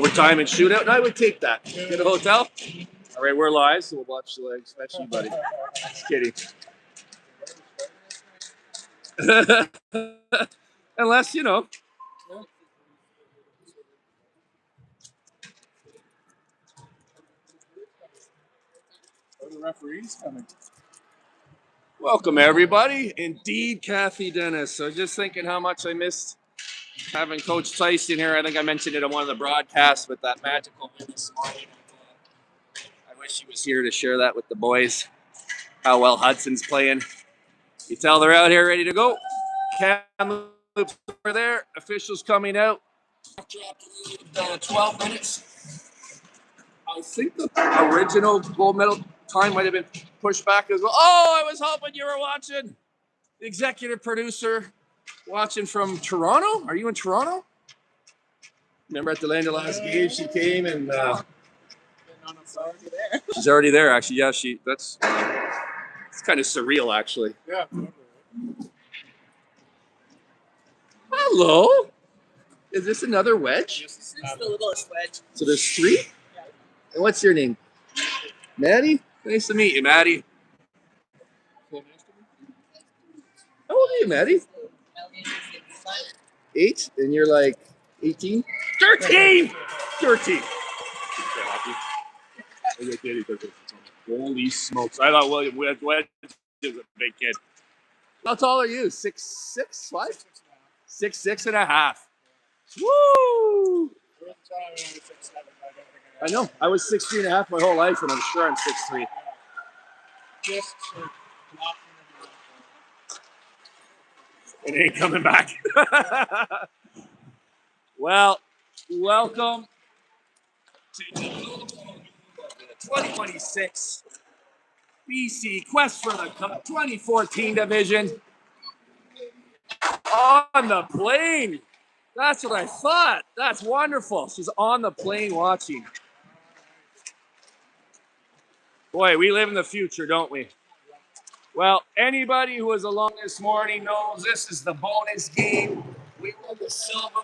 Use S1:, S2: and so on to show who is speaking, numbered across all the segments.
S1: overtime and shootout, and I would take that. Get a hotel. All right, we're live, so we'll watch the legs. That's you, buddy. Just kidding. Unless, you know.
S2: The referees coming.
S1: Welcome, everybody. Indeed, Kathy Dennis. So just thinking how much I missed having Coach Tyson here. I think I mentioned it on one of the broadcasts with that magical win this morning. I wish he was here to share that with the boys, how well Hudson's playing. You tell they're out here ready to go. Kamloops over there. Officials coming out. 12 minutes. I think the original gold medal time might have been pushed back as well. Oh, I was hoping you were watching. The executive producer watching from Toronto. Are you in Toronto? Remember at the end of last game, she came and she's already there. Actually, yeah, it's kind of surreal, actually.
S2: Yeah.
S1: Hello. Is this another wedge?
S3: This is the littlest wedge.
S1: So there's three?
S3: Yeah.
S1: And what's your name? Maddie? Nice to meet you, Maddie. How old are you, Maddie? 8? And you're like 18? 13! 13.
S2: Holy smokes. I thought William Wedge was a big kid.
S1: How tall are you? 6'6", 5? 6'6.5". Woo! I know. I was 6'3.5" my whole life, and I'm sure I'm 6'3".
S2: Just
S1: It ain't coming back. Well, welcome to the 2026 BC Quest for the Cup 2014 division. On the plane. That's what I thought. That's wonderful. She's on the plane watching. Boy, we live in the future, don't we? Well, anybody who was along this morning knows this is the bonus game. We won the silver,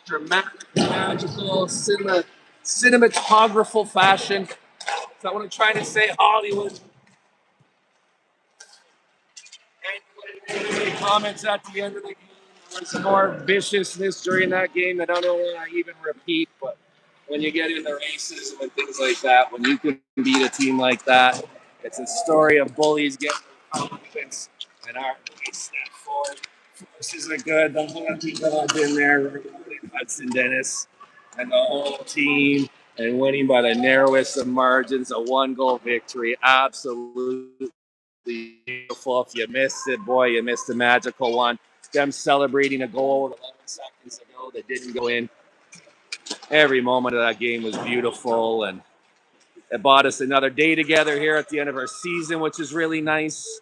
S1: dramatic, magical, cinematographical fashion. Is that what I'm trying to say? Hollywood. Any comments at the end of the game? There was more viciousness during that game that I don't want to even repeat, but when you get into races and things like that, when you can beat a team like that, it's a story of bullies getting confidence and our step forward. Forces are good. The whole people have been there, Hudson Dennis and the whole team, and winning by the narrowest of margins, a 1-goal victory. Absolutely beautiful. If you missed it, boy, you missed a magical one. Them celebrating a goal 11 seconds ago that didn't go in. Every moment of that game was beautiful, and it bought us another day together here at the end of our season, which is really nice.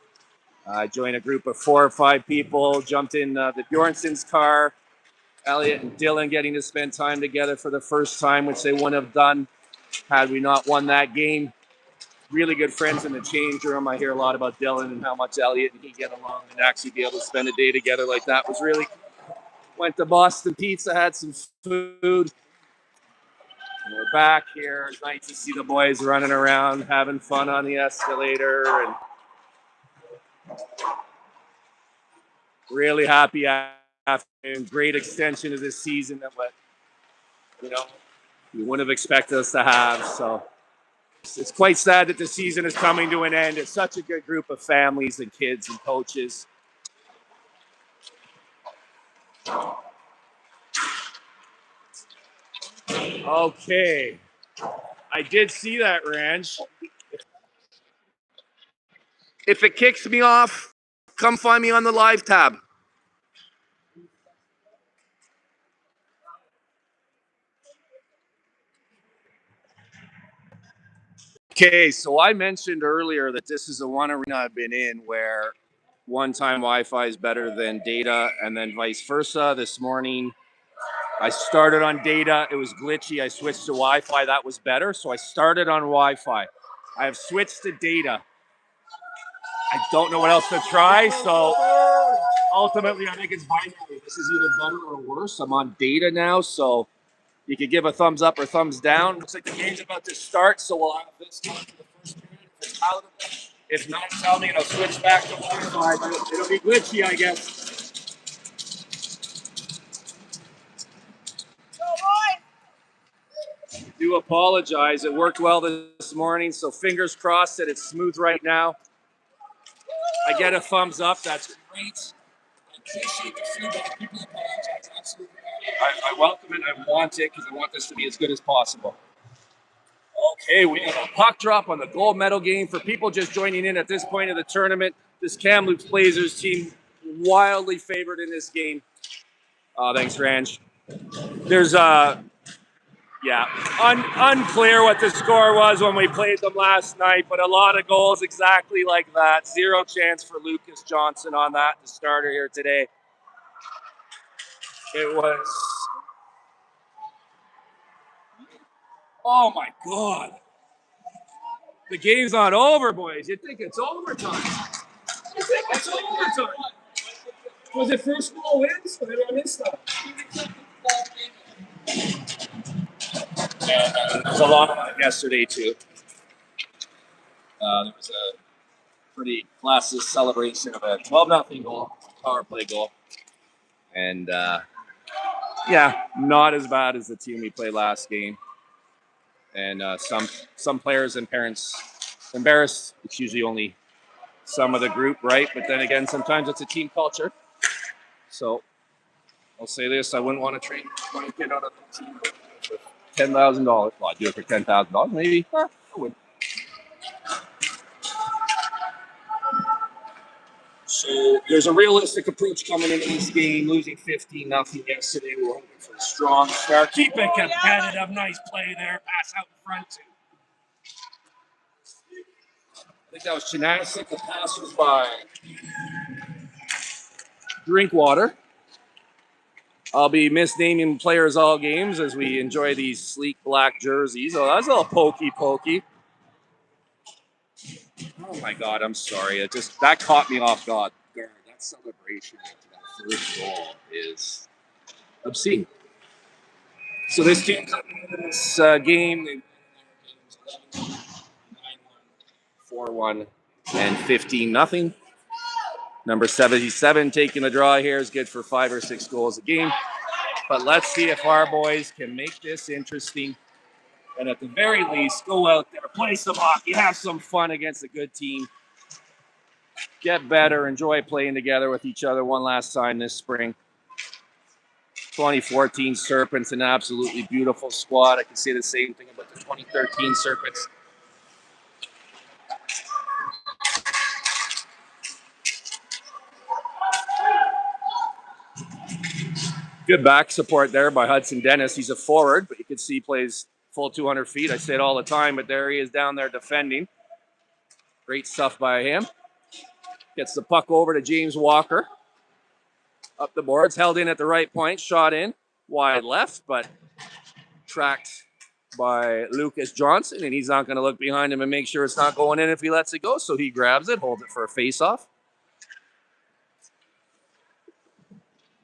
S1: I joined a group of 4 or 5 people, jumped in the Bjornson's car. Elliot and Dylan getting to spend time together for the first time, which they wouldn't have done had we not won that game. Really good friends in the change room. I hear a lot about Dylan and how much Elliot and he get along, and actually be able to spend a day together like that was really cool. Went to Boston Pizza, had some food. We're back here. It's nice to see the boys running around, having fun on the escalator, and really happy after a great extension of this season that you wouldn't have expected us to have. So it's quite sad that the season is coming to an end. It's such a good group of families and kids and coaches. Okay. I did see that, Ranch. If it kicks me off, come find me on the live tab. Okay, so I mentioned earlier that this is the one arena I've been in where one-time Wi-Fi is better than data, and then vice versa. This morning, I started on data. It was glitchy. I switched to Wi-Fi. That was better, so I started on Wi-Fi. I have switched to data. I don't know what else to try, so ultimately, I think it's binary. This is either better or worse. I'm on data now, so You could give a thumbs up or thumbs down. Looks like the game's about to start, so we'll have this going for the first period. If it's out of it, if not, tell me and I'll switch back to Wi-Fi. But it'll be glitchy, I guess. I do apologize. It worked well this morning, so fingers crossed that it's smooth right now. I get a thumbs up. That's great. I appreciate the feedback. People apologize. Absolutely. I welcome it. I want it because I want this to be as good as possible. Okay, we have a puck drop on the gold medal game. For people just joining in at this point of the tournament, this Kamloops Blazers team wildly favored in this game. Thanks, Ranch. There's unclear what the score was when we played them last night, but a lot of goals exactly like that. Zero chance for Lucas Johnson on that, the starter here today. It was, oh my God. The game's not over, boys. You think it's overtime. You think it's overtime. Was it first goal wins? Or did I miss that? There was a lot of it yesterday, too. There was a pretty classist celebration of a 12-0 goal, power play goal. And, not as bad as the team we played last game. And some players and parents embarrassed. It's usually only some of the group, right? But then again, sometimes it's a team culture. So I'll say this: I wouldn't want to trade my kid out of the team for $10,000. Well, I'd do it for $10,000, maybe. I would. So there's a realistic approach coming into this game. Losing 15-0 yesterday. We're hoping for a strong start. Keep it competitive. Nice play there. Pass out in front too. I think that was Chinasik. The pass was by Drinkwater. I'll be misnaming players all games as we enjoy these sleek black jerseys. Oh, that's a little pokey. Oh my God, I'm sorry. That caught me off guard. That celebration after that first goal is obscene. So this team coming into this game, they 4-1 and 15-0. Number 77 taking the draw here is good for 5 or 6 goals a game. But let's see if our boys can make this interesting. And at the very least, go out there, play some hockey, have some fun against a good team. Get better, enjoy playing together with each other one last time this spring. 2014 Serpents, an absolutely beautiful squad. I can say the same thing about the 2013 Serpents. Good back support there by Hudson Dennis. He's a forward, but you can see he plays full 200 feet. I say it all the time, but there he is down there defending. Great stuff by him. Gets the puck over to James Walker. Up the boards, held in at the right point, shot in, wide left, but tracked by Lucas Johnson, and he's not going to look behind him and make sure it's not going in if he lets it go, so he grabs it, holds it for a face-off.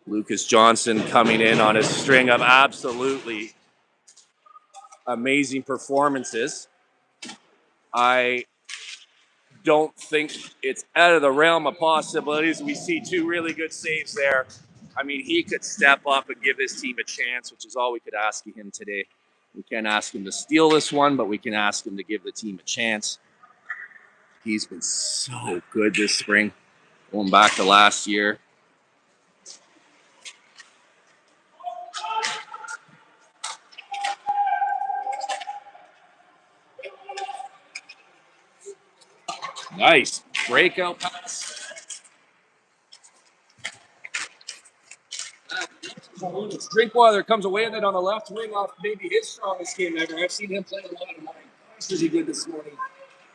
S1: Lucas Johnson coming in on a string of absolutely amazing performances. I don't think it's out of the realm of possibilities. We see 2 really good saves there. I mean, he could step up and give this team a chance, which is all we could ask of him today. We can't ask him to steal this one, but we can ask him to give the team a chance. He's been so good this spring, going back to last year. Nice breakout pass. Drinkwater comes away with it on the left wing off maybe his strongest game ever. I've seen him play a lot of mine. Gosh, was he good this morning.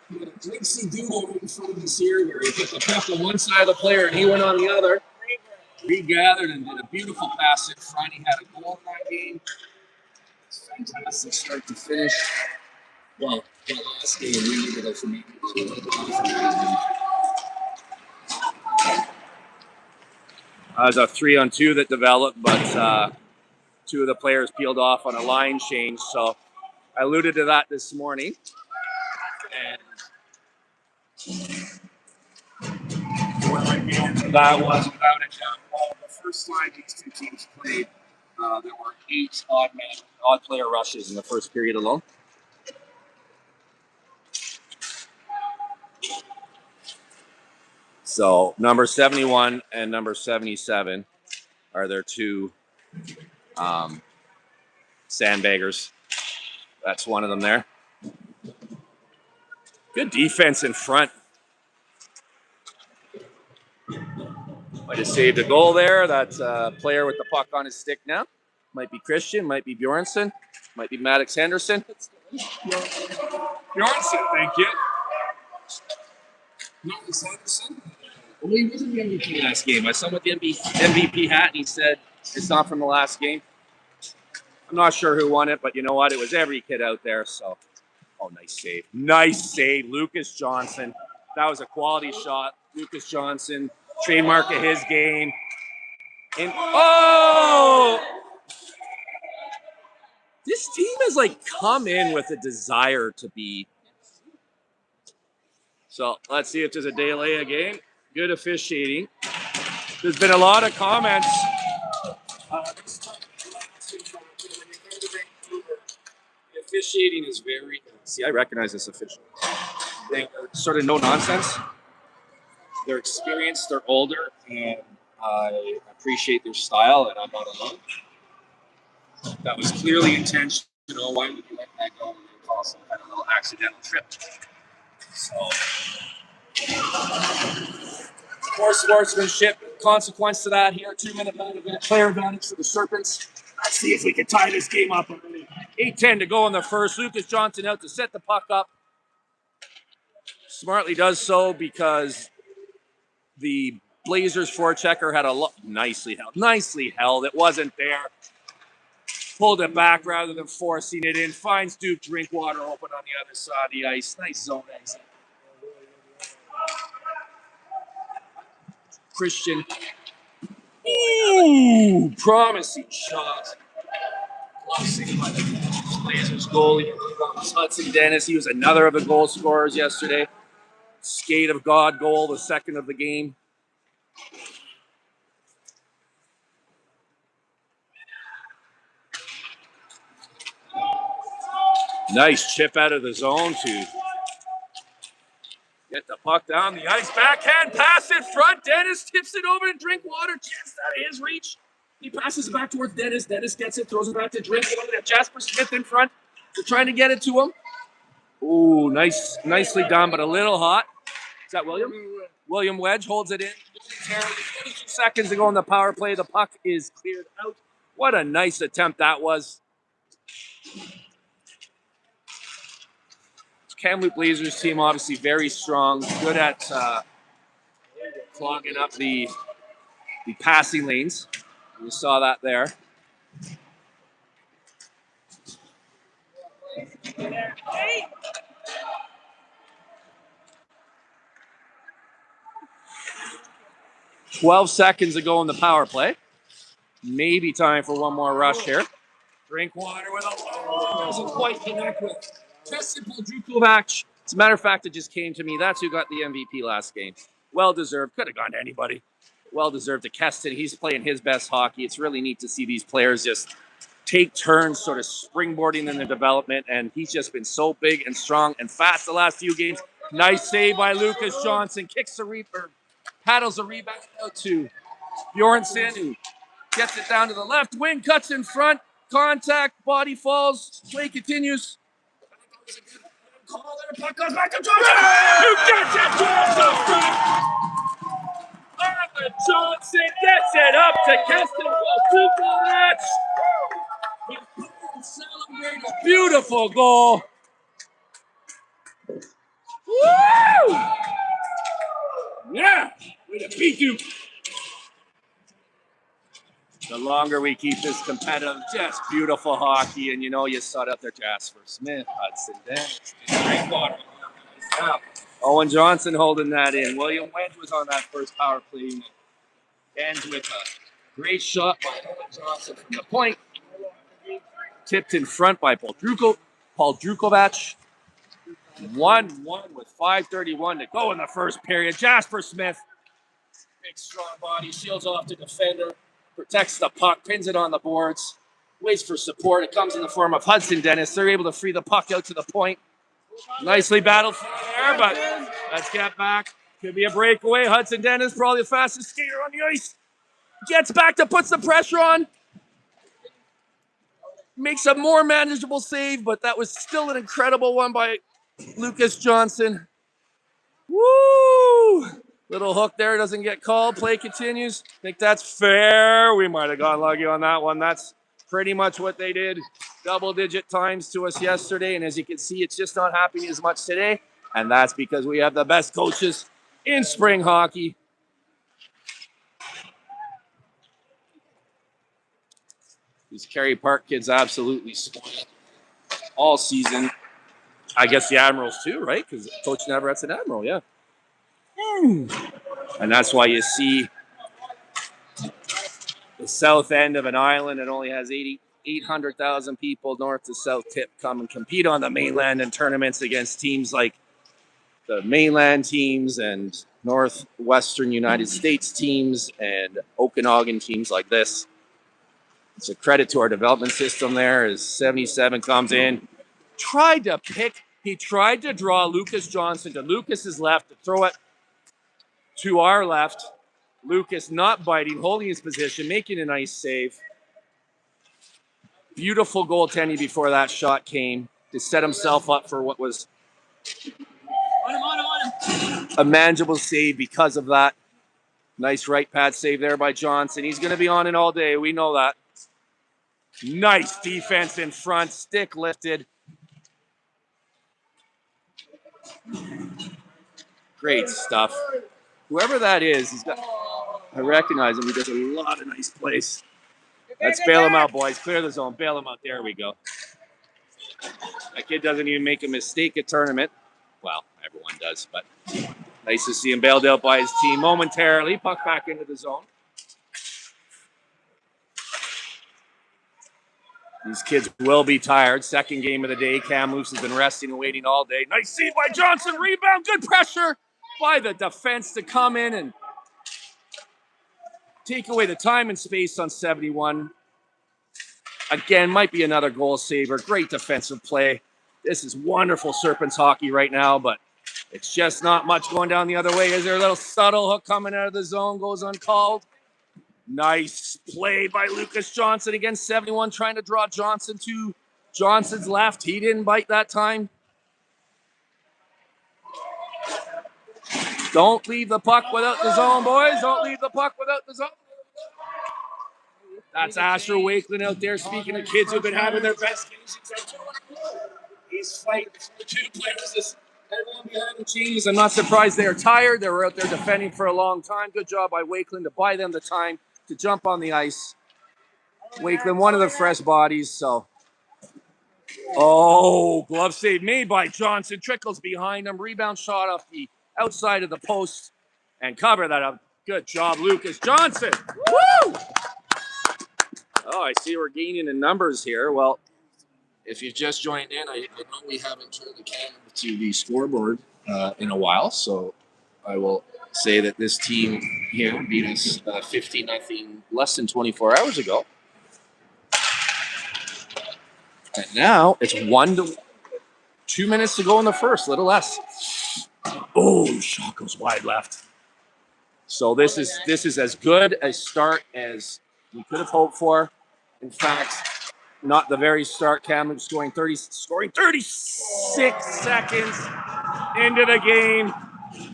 S1: He had a Drinksy duo right in front of his ear where he put the puck on one side of the player and he went on the other. Regathered and did a beautiful pass in front. He had a goal in that game. It's fantastic start to finish. Well, that last game we needed it for me. That was a 3-on-2 that developed, but 2 of the players peeled off on a line change. So I alluded to that this morning. And that was without a doubt. Well, the first time these 2 teams played, there were 8 odd player rushes in the first period alone. So number 71 and number 77 are their 2 sandbaggers. That's one of them there. Good defense in front. Might have saved a goal there. That's a player with the puck on his stick now. Might be Christian, might be Bjornsson, might be Maddox Henderson.
S2: Bjornsson, thank you.
S1: Maddox Henderson? Well, he wasn't the MVP last game. I saw him with the MVP hat, and he said it's not from the last game. I'm not sure who won it, but you know what? It was every kid out there. So, oh, nice save. Nice save. Lucas Johnson. That was a quality shot. Lucas Johnson, trademark of his game. And, oh! This team has, like, come in with a desire to be. So, let's see if there's a delay again. Good officiating. There's been a lot of comments. The officiating is very. See, I recognize this official. They're sort of no nonsense. They're experienced, they're older, and I appreciate their style, and I'm not alone. That was clearly intentional. Why would you let that go and then cause some kind of little accidental trip? So, more sportsmanship, consequence to that here. 2-minute player advantage for the Serpents. Let's see if we can tie this game up early. 8:10 to go in the first. Lucas Johnson out to set the puck up. Smartly does so because the Blazers forechecker had a nicely held. It wasn't there. Pulled it back rather than forcing it in. Finds Duke Drinkwater open on the other side of the ice. Nice zone exit. Christian. Ooh, promising shot. Blessing by the Blazers goalie. Hudson Dennis. He was another of the goal scorers yesterday. Skate of God goal, the second of the game. Nice chip out of the zone to get the puck down the ice. Backhand pass in front. Dennis tips it over to Drinkwater. Just out of his reach. He passes it back towards Dennis. Dennis gets it, throws it back to Drinkwater. Jasper Smith in front. They're trying to get it to him. Ooh, nicely done, but a little hot. Is that William? William Wedge holds it in. 22 seconds to go on the power play. The puck is cleared out. What a nice attempt that was. Kamloops Blazers team obviously very strong, good at clogging up the passing lanes. You saw that there. Hey. 12 seconds to go in the power play. Maybe time for one more rush here. Drinkwater with a doesn't quite connect with Keston Podrukovac. As a matter of fact, it just came to me. That's who got the MVP last game. Well deserved. Could have gone to anybody. Well deserved to Keston. He's playing his best hockey. It's really neat to see these players just take turns sort of springboarding in their development, and he's just been so big and strong and fast the last few games. Nice save by Lucas Johnson. Kicks the paddles the rebound out to Bjornsson, who gets it down to the left wing, cuts in front, contact, body falls, play continues. Call there, puck goes back to Johnson. Who gets it to the front? Arthur Johnson gets it up to Keston Podrukovac. Celebrate a beautiful goal. Woo! Yeah, way to beat you. The longer we keep this competitive, just beautiful hockey. And you know, you saw it up there, Jasper Smith, Hudson Dennis, Drinkwater. Owen Johnson holding that in. William Wedge was on that first power play. Ends with a great shot by Owen Johnson from the point. tipped in front by Paul Drukovac. 1-1 with 5:31 to go in the first period. Jasper Smith, big strong body, shields off the defender, protects the puck, pins it on the boards, waits for support. It comes in the form of Hudson Dennis. They're able to free the puck out to the point. Nicely battled for there, but let's get back. Could be a breakaway. Hudson Dennis, probably the fastest skater on the ice. Gets back to puts the pressure on. Makes a more manageable save, but that was still an incredible one by Lucas Johnson. Woo! Little hook there, doesn't get called. Play continues. Think that's fair. We might have got lucky on that one. That's pretty much what they did. Double-digit times to us yesterday, and as you can see, it's just not happening as much today. And that's because we have the best coaches in spring hockey. These Kerry Park kids absolutely spoiled all season. I guess the Admirals too, right? Because Coach Navarrette's an Admiral, yeah. And that's why you see the south end of an island that only has 800,000 people north to south tip come and compete on the mainland in tournaments against teams like the mainland teams and northwestern United States teams and Okanagan teams like this. It's a credit to our development system there as 77 comes in. He tried to draw Lucas Johnson to Lucas's left to throw it to our left. Lucas not biting, holding his position, making a nice save. Beautiful goaltending before that shot came to set himself up for what was a manageable save because of that. Nice right pad save there by Johnson. He's going to be on it all day. We know that. Nice defense in front. Stick lifted. Great stuff. Whoever that is, I recognize him. He does a lot of nice plays. Let's bail him out, boys. Clear the zone. Bail him out. There we go. That kid doesn't even make a mistake at tournament. Well, everyone does, but nice to see him bailed out by his team momentarily. Puck back into the zone. These kids will be tired. Second game of the day. Kamloops has been resting and waiting all day. Nice save by Johnson. Rebound. Good pressure by the defense to come in and take away the time and space on 71. Again, might be another goal saver. Great defensive play. This is wonderful Serpents hockey right now, but it's just not much going down the other way. Is there a little subtle hook coming out of the zone? Goes uncalled. Nice play by Lucas Johnson against 71, trying to draw Johnson to Johnson's left. He didn't bite that time. Don't leave the puck without the zone, boys. Don't leave the puck without the zone. That's Asher Wakeland out there. Speaking of kids who've been having their best games. He's fighting for two players. Everyone behind the chains. I'm not surprised they are tired. They were out there defending for a long time. Good job by Wakeland to buy them the time to jump on the ice. Wakeland, one of the fresh bodies. So, glove save made by Johnson. Trickles behind him. Rebound shot off the outside of the post and cover that up. Good job, Lucas Johnson. Woo! Oh, I see we're gaining in numbers here. Well, if you've just joined in, I know we haven't turned the camera to the scoreboard in a while, so I will say that this team here beat us 50-0 less than 24 hours ago. And now it's 2 minutes to go in the first, little less. Oh, shot goes wide left. So this is as good a start as we could have hoped for. In fact, not the very start. Kamloops scoring 36 seconds into the game.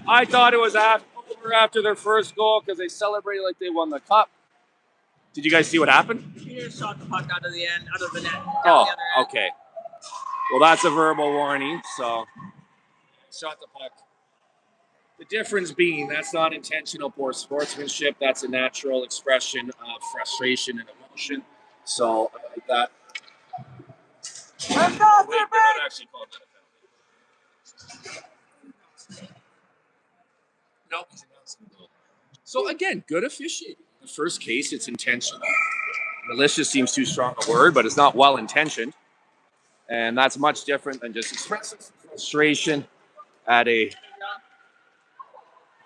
S1: I thought it was over after their first goal because they celebrated like they won the cup. Did you guys see what happened?
S3: He just shot the puck out of the net.
S1: Oh, okay. Well, that's a verbal warning. So, shot the puck. The difference being that's not intentional poor sportsmanship. That's a natural expression of frustration and emotion. So, that. Let's go, Wait, they're not actually called that a penalty. No, he's announcing the goal. So again, good officiating. In the first case, it's intentional. malicious seems too strong a word, but it's not well intentioned. And that's much different than just expressing frustration at a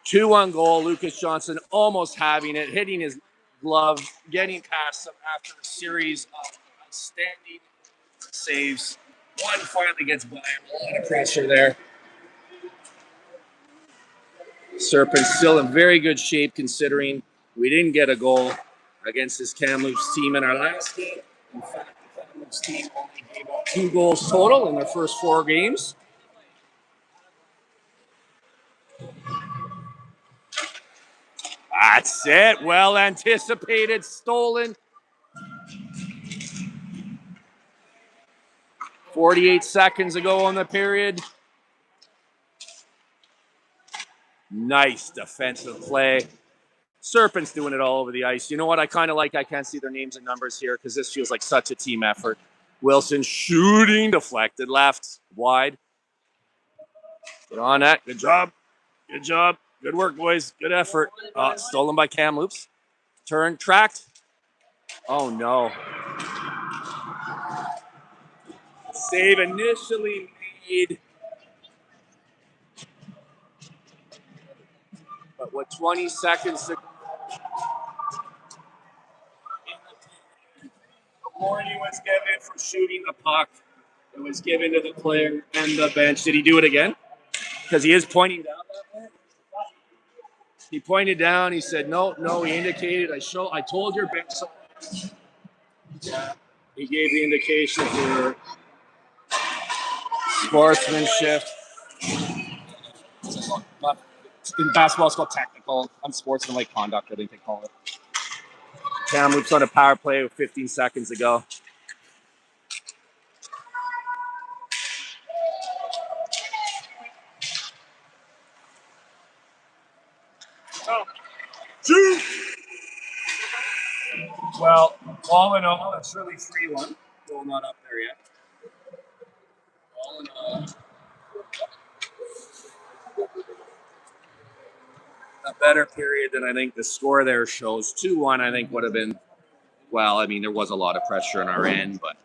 S1: 2-1 goal. Lucas Johnson almost having it, hitting his glove, getting past him after a series of outstanding saves. One finally gets by him. A lot of pressure there. Serpents still in very good shape considering we didn't get a goal against this Kamloops team in our last game. In fact, the Kamloops team only gave up 2 goals total in their first 4 games. That's it. Well anticipated, stolen. 48 seconds ago on the period. Nice defensive play. Serpents doing it all over the ice. You know what I kind of like? I can't see their names and numbers here because this feels like such a team effort. Wilson shooting, deflected left, wide. Get on that. Good job. Good job. Good work, boys. Good effort. Stolen by Kamloops. Turn, tracked. Oh, no. Save initially made. But with 20 seconds to go, the warning was given for shooting the puck. It was given to the player and the bench. Did he do it again? Because he is pointing down that way. He pointed down. He said, no. He indicated. I told your bench. Yeah. He gave the indication for sportsmanship. In basketball, it's called technical. Unsportsmanlike conduct, I think they call it. Kamloops on a power play with 15 seconds to go. Shoot! Well, all in all, it's really 3-1. Still not up there yet. All in all, a better period than I think the score there shows. 2-1, I think, would have been, well, I mean, there was a lot of pressure on our end, but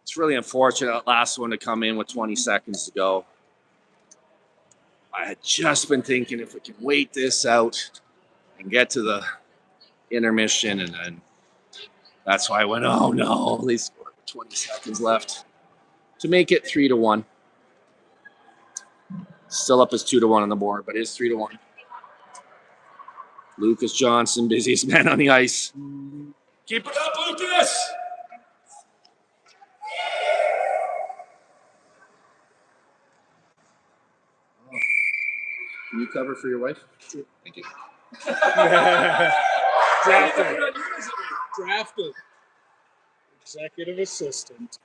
S1: it's really unfortunate that last one to come in with 20 seconds to go. I had just been thinking if we can wait this out and get to the intermission, and then that's why I went, oh no, they scored with 20 seconds left to make it 3-1. Still up as 2-1 on the board, but it's 3-1. Lucas Johnson, busiest man on the ice. Keep it up, Lucas! Oh. Can you cover for your wife? Sure. Thank you.
S2: Drafted. Executive assistant.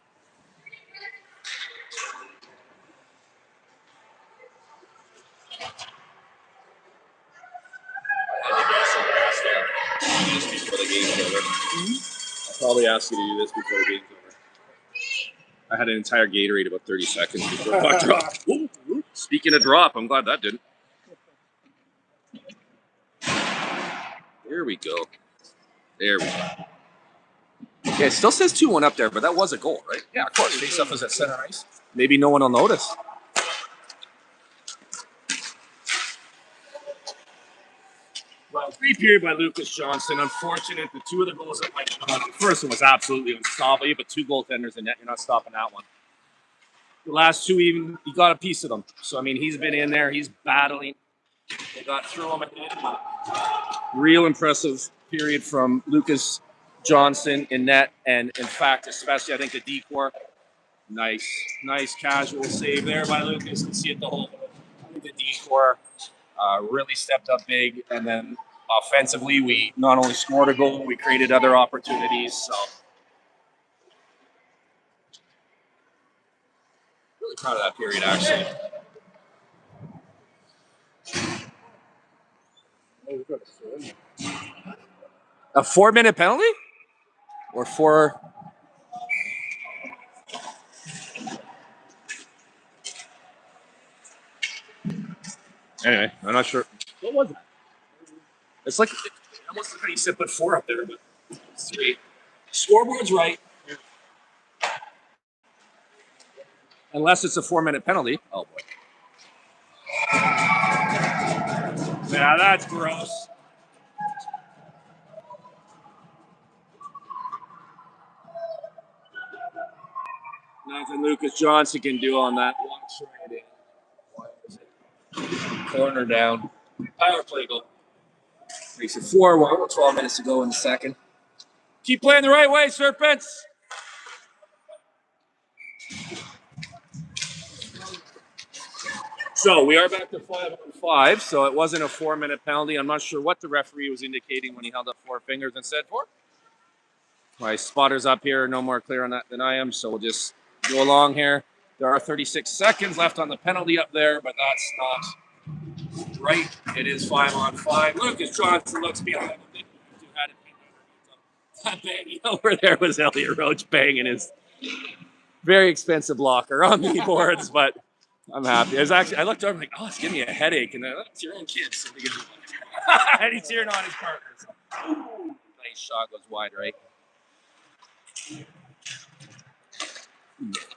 S1: I'll probably ask you to do this before the game's over. I had an entire Gatorade about 30 seconds before the puck dropped. Speaking of drop, I'm glad that didn't. There we go. There we go. Okay, it still says 2-1 up there, but that was a goal, right? Yeah, of course. Face-off was at center ice. Maybe no one will notice. Well, great period by Lucas Johnson. Unfortunate, the 2 of the goals that went on. The first one was absolutely unstoppable. But 2 goaltenders in net, you're not stopping that one. The last 2, even, he got a piece of them. So, I mean, he's been in there. He's battling. They got through him again. Real impressive period from Lucas Johnson in net. And, in fact, especially, I think, the decor. Nice casual save there by Lucas. You can see it the whole the decor. Really stepped up big, and then offensively, we not only scored a goal, we created other opportunities. So, really proud of that period, actually. A 4-minute penalty, or 4? Anyway, I'm not sure. What was that? It's like it almost like you said put 4 up there, but 3. Scoreboard's right. Unless it's a 4-minute penalty. Oh, boy. Yeah, that's gross. Nothing Lucas Johnson can do on that. Walks right in. Why is it? Corner down. Power play goal. Makes it 4-1. 12 minutes to go in the second. Keep playing the right way, Serpents. So we are back to 5-on-5. So it wasn't a 4-minute penalty. I'm not sure what the referee was indicating when he held up 4 fingers and said 4. My spotter's up here, no more clear on that than I am, so we'll just go along here. There are 36 seconds left on the penalty up there, but that's not right. It is 5-on-5. Lucas Johnson looks behind him. That banging over there was Elliot Roach banging his very expensive blocker on the boards, but I'm happy. I looked over, I'm like, oh, it's giving me a headache, and then it's your own kids. And he's cheering on his partners. Nice shot, goes wide right.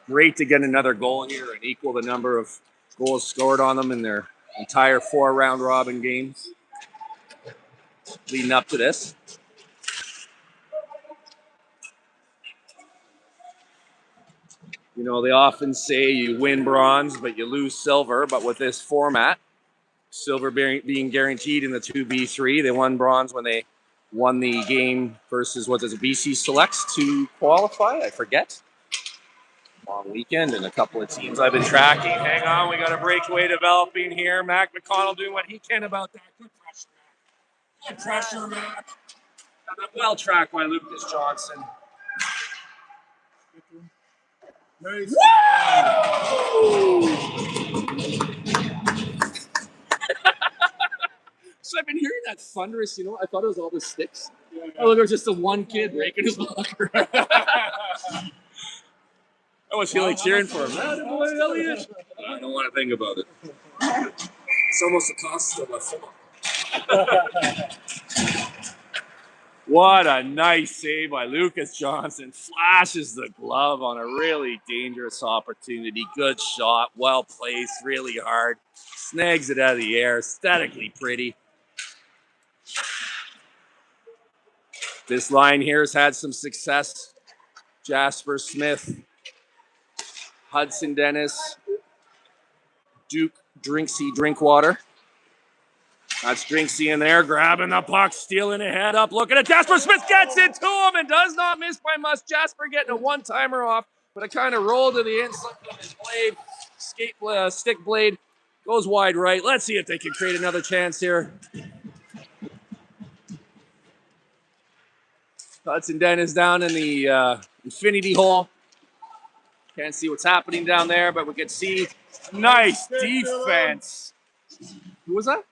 S1: Great to get another goal here and equal the number of goals scored on them in their entire 4 round robin games leading up to this. You know, they often say you win bronze, but you lose silver. But with this format, silver being guaranteed in the 2B3, they won bronze when they won the game versus, what is it, BC Selects to qualify? I forget. Long weekend and a couple of teams I've been tracking. Hang on, we got a breakaway developing here. Mac McConnell doing what he can about that. Good pressure, Mac. Good pressure, Mac. Well tracked by Lucas Johnson.
S2: Nice.
S1: So I've been hearing that thunderous, I thought it was all the sticks. Yeah. Oh, there was just the one kid raking his blocker. I always feel like cheering for him. Elliot. I don't want to think about it. It's almost the cost of a football. What a nice save by Lucas Johnson. Flashes the glove on a really dangerous opportunity. Good shot, well placed, really hard. Snags it out of the air, aesthetically pretty. This line here has had some success. Jasper Smith, Hudson Dennis, Duke Drinksy Drinkwater. That's Drinksy in there, grabbing the puck, stealing a head up, looking at Jasper Smith, gets it to him and does not miss by much. Jasper getting a one-timer off, but it kind of rolled to the inside of his blade, stick blade, goes wide right. Let's see if they can create another chance here. Hudson Dennis down in the infinity hole. Can't see what's happening down there, but we can see nice defense. Who was that?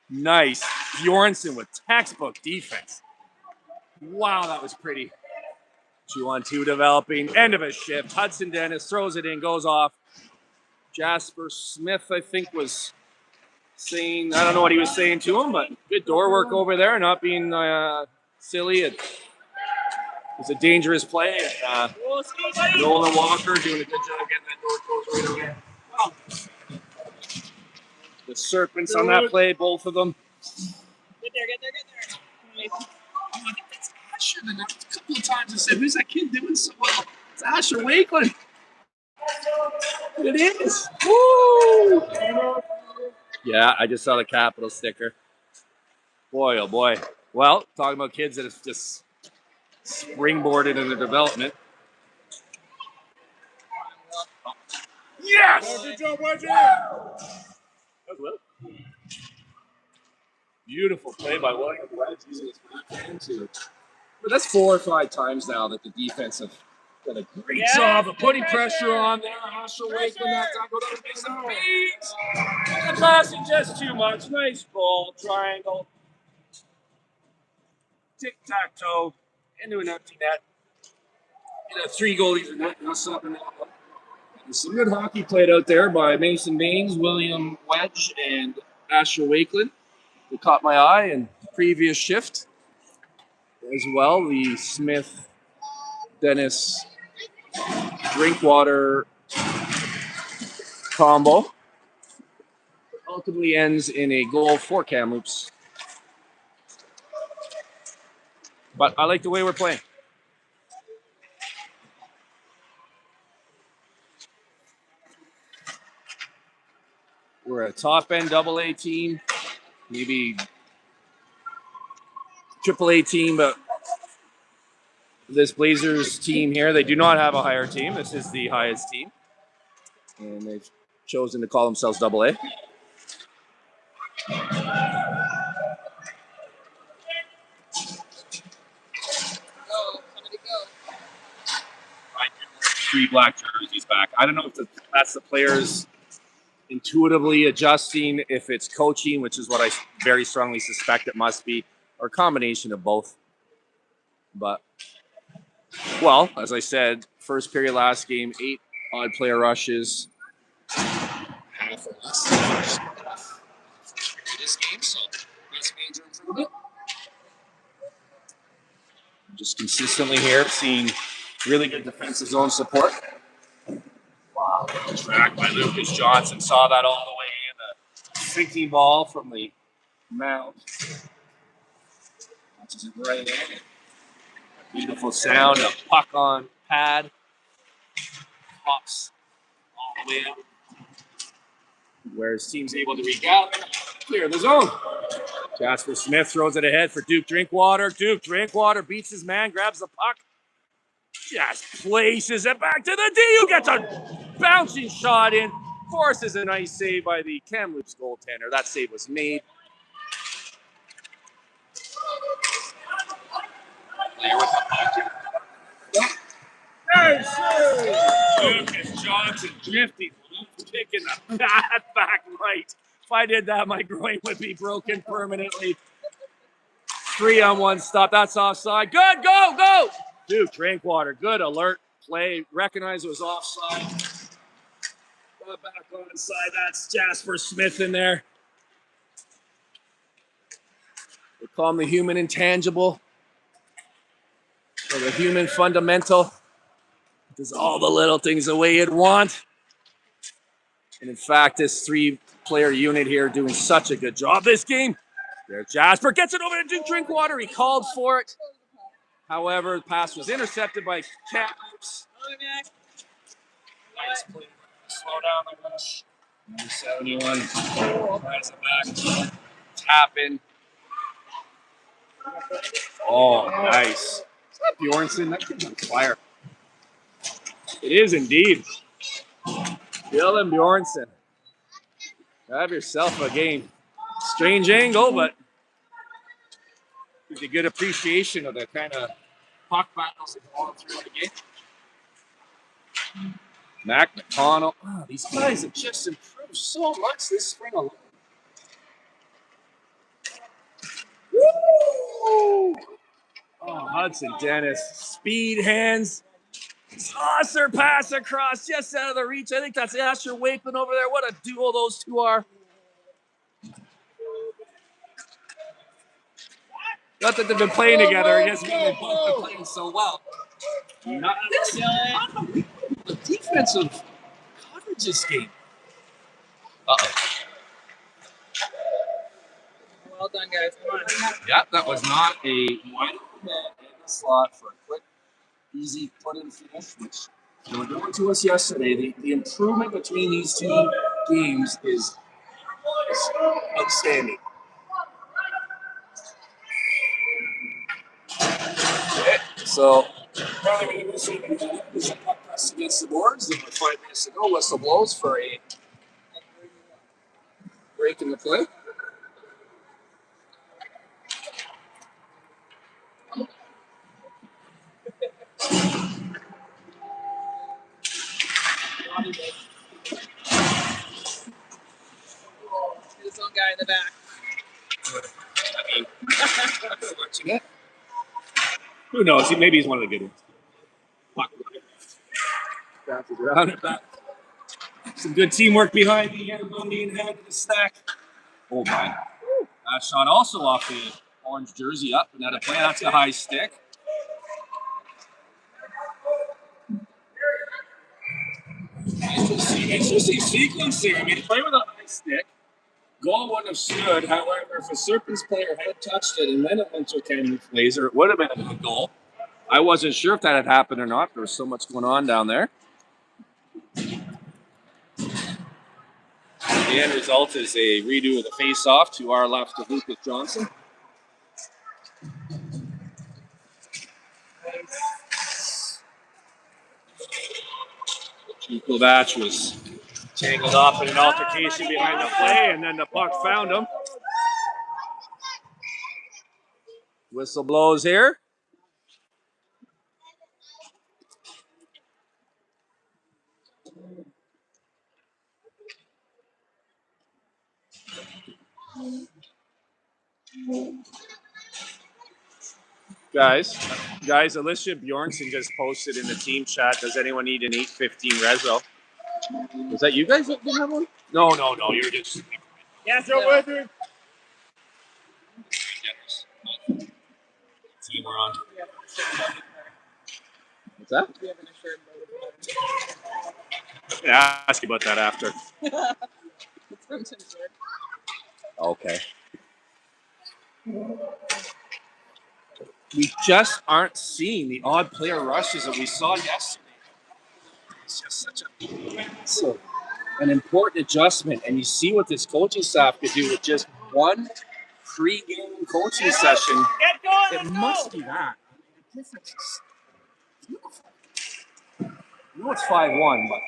S1: Nice. Bjornsson with textbook defense. Wow, that was pretty. 2-on-2 developing. End of a shift. Hudson Dennis throws it in, goes off. Jasper Smith, I think, was saying, I don't know what he was saying to him, but good door work over there, not being silly. It was a dangerous play. Nolan Walker doing a good job getting that door closed right away. Well, the Serpents on that play, both of them.
S3: Get there.
S1: I think that's Asher. A couple of times I said, who's that kid doing so well? It's Asher Wakeland. It is. Woo! Yeah, I just saw the Capital sticker. Boy, oh boy. Well, talking about kids that have just springboarded in their development. Yes!
S2: Good job, Wedgie.
S1: Beautiful play by William Wedge using his backhand too. But that's 4 or 5 times now that the defense have done a great job of putting pressure on there. Asher Wakeland that time goes to make some beats. The passing just too much. Nice ball, triangle. Tic-tac-toe into an empty net. 3 goalies are net. Some good hockey played out there by Mason Baines, William Wedge, and Asher Wakeland. They caught my eye in the previous shift. as well. The Smith Dennis Drinkwater combo ultimately ends in a goal for Kamloops. But I like the way we're playing. We're a top-end AA team, maybe AAA team, but this Blazers team here, they do not have a higher team. This is the highest team. And they've chosen to call themselves AA. Three black jerseys back. I don't know if that's the players intuitively adjusting, if it's coaching, which is what I very strongly suspect it must be, or a combination of both. But, well, as I said, first period last game, 8 odd player rushes. Half or less this game, so that's major improvement. Just consistently here, seeing really good defensive zone support. Wow, track by Lucas Johnson. Saw that all the way in. A sinking ball from the mount. Touches it right in. Beautiful sound. A puck on pad. Pops all the way up. Where his team's able to regather. Clear the zone. Jasper Smith throws it ahead for Duke Drinkwater. Duke Drinkwater beats his man, grabs the puck. Just places it back to the D, who gets a bouncing shot in. Forces a nice save by the Kamloops goaltender. That save was made. Player with the puck. Lucas Johnson drifting, kicking the back right. If I did that, my groin would be broken permanently. 3-on-1 stop. That's offside. Good, go! Duke Drinkwater, good alert play. Recognize it was offside. Got back on side. That's Jasper Smith in there. We call him the human intangible, or the human fundamental. Does all the little things the way you'd want. And in fact, this 3-player unit here doing such a good job this game. There, Jasper gets it over to Duke Drinkwater. He called for it. However, the pass was intercepted by Kamloops. Nice play. Slow down the rush. Number 71. Tries it back. Tap in. Oh, nice. Is that Bjornsson? That kid's on fire. It is indeed. Dylan Bjornsson. Have yourself a game. Strange angle, but gives you a good appreciation of the kind of puck battles that go on through the game. Mac McConnell. Oh, these guys have just improved so much this spring alone. Woo! Oh, Hudson Dennis. Speed hands. Saucer pass across just out of the reach. I think that's Asher Wakeman over there. What a duo those two are. Not that they've been playing together. I guess they've both been playing so well. Not this. The defensive coverage this game. Uh-oh.
S3: Well done, guys. Come on.
S1: Yeah, that was not a wide open man in the slot for a quick, easy put-in finish, which they were doing to us yesterday. The improvement between these two games is outstanding. Okay, so probably going to see a puck press against the boards. There were 5 minutes to go. Whistle blows for a break in the play.
S3: There's one guy in the back.
S1: I mean, unfortunate. Who knows? Maybe he's one of the good ones. Puck bounces around it back. Some good teamwork behind me here. Bundy and head to the stack. Oh my. That shot also off the orange jersey up and had a play. That's a high stick. Interesting sequence there. I mean, play with a high stick. Goal wouldn't have stood. However, if a Serpents player had touched it and then it went to a Kamloops Blazer, it would have been a good goal. I wasn't sure if that had happened or not. There was so much going on down there. The end result is a redo of the face-off to our left of Lucas Johnson. Kovac was tangled up in an altercation behind the play, and then the puck found him. Whistle blows here. Guys, Alicia Bjornson just posted in the team chat, does anyone need an 815 reso? Was that you guys that didn't have one? No, you're just...
S2: Yes, you're with me.
S1: Team we're on. What's that?
S3: We have an assured vote.
S1: Yeah, I'll ask you about that after.
S3: It's from Tim Stewart.
S1: Okay. We just aren't seeing the odd player rushes that we saw yesterday. It's just such an important adjustment, and you see what this coaching staff could do with just one pre-game coaching session. It must be that. The difference is beautiful. I know it's 5-1, but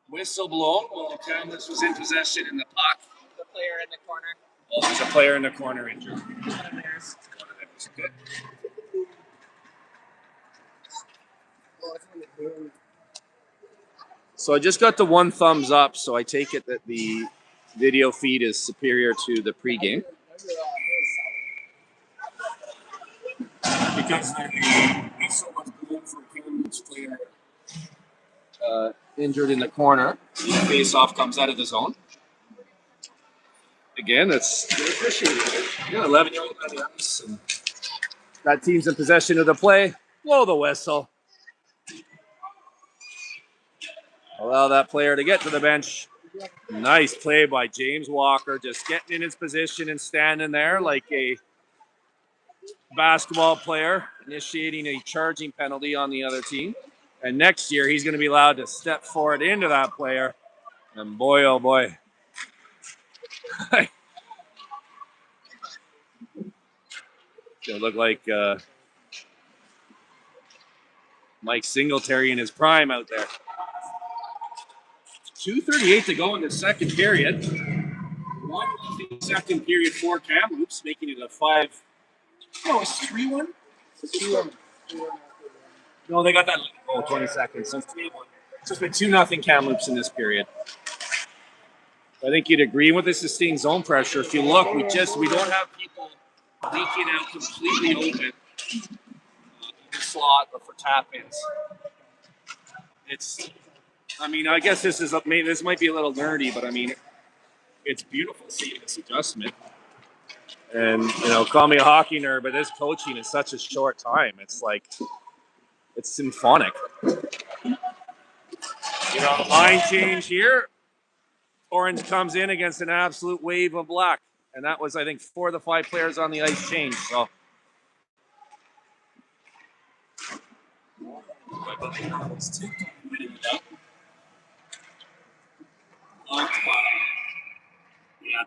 S1: whistle blown while Kamloops was in possession in the puck.
S3: The player in the corner.
S1: Oh, there's a player in the corner injured.
S3: One of theirs.
S1: Good. So I just got the one thumbs up, so I take it that the video feed is superior to the pregame. Because there's so much blood for a Kamloops player injured in the corner. The face-off comes out of the zone. Again, that's appreciated. Yeah, 11-year-old on the ice, and that team's in possession of the play. Blow the whistle. Allow that player to get to the bench. Nice play by James Walker, just getting in his position and standing there like a basketball player, initiating a charging penalty on the other team. And next year, he's going to be allowed to step forward into that player. And boy, oh boy. It'll look like Mike Singletary in his prime out there. 2:38 to go in the second period. 1-0 second period for Kamloops, making it a 5. No, it's 3-1. It's 3-1. No, they got that. 20 seconds. So it's 3-1. So it's been 2-0 Kamloops in this period. I think you'd agree with the sustained zone pressure. If you look, we don't have people leaking out completely open in the slot or for tap-ins. I guess this might be a little nerdy, but I mean, it's beautiful seeing this adjustment. And, call me a hockey nerd, but this coaching in such a short time, it's like, it's symphonic. The line change here. Orange comes in against an absolute wave of black. And that was, I think, 4 of the 5 players on the ice changed. So,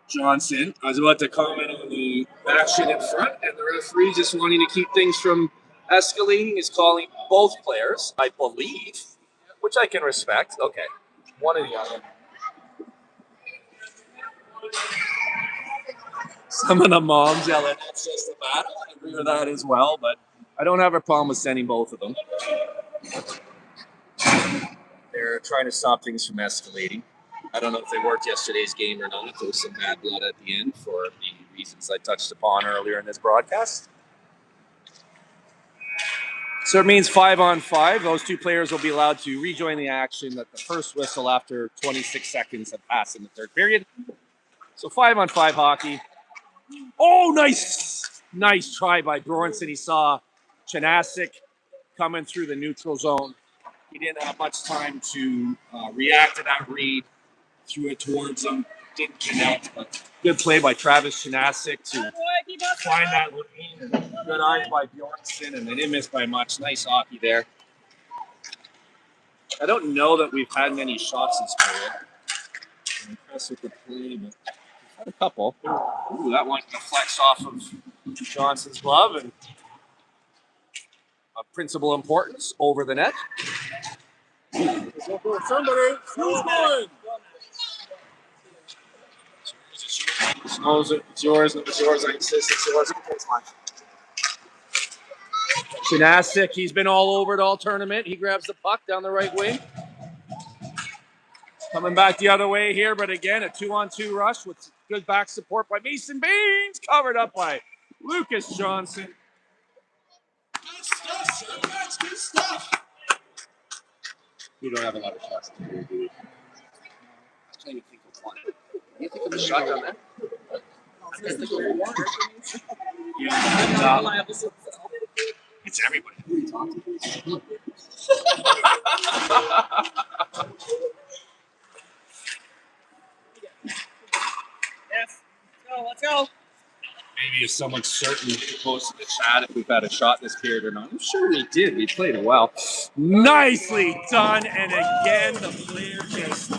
S1: Johnson. I was about to comment on the action in front, and the referee, just wanting to keep things from escalating, is calling both players, I believe, which I can respect. Okay, one or the other. Some of the moms yelling, "That's just a battle." I agree with that as well, but I don't have a problem with sending both of them. They're trying to stop things from escalating. I don't know if they worked yesterday's game or not. There was some bad blood at the end for the reasons I touched upon earlier in this broadcast. So it means 5-on-5. Those 2 players will be allowed to rejoin the action at the first whistle after 26 seconds have passed in the third period. So 5-on-5 hockey. Oh, nice. Nice try by Bjornsson. He saw Chanasic coming through the neutral zone. He didn't have much time to react to that read. Threw it towards him. Didn't connect, but good play by Travis Chanasic to find that lane. Good eyes by Bjornsson, and they didn't miss by much. Nice hockey there. I don't know that we've had many shots this period. I'm impressed with the play, but we've had a couple. Ooh, that one deflects off of Johnson's glove and of principal importance over the net.
S2: Somebody, who's going?
S1: It's yours. It's yours. I insist. It's yours. It's mine. Chanasic, he's been all over it all tournament. He grabs the puck down the right wing. Coming back the other way here, but again, a 2-on-2 rush with good back support by Mason Baines, covered up by Lucas Johnson.
S2: Good stuff, sir. That's good stuff.
S1: We don't have a lot of shots to do we? I'm trying to think of one. You think of a shot down there? Yeah, it's everybody.
S3: Yes. Let's go.
S1: Maybe if someone's certain posted the chat if we've had a shot this period or not. I'm sure we did. We played it well. Nicely done. And again, the player just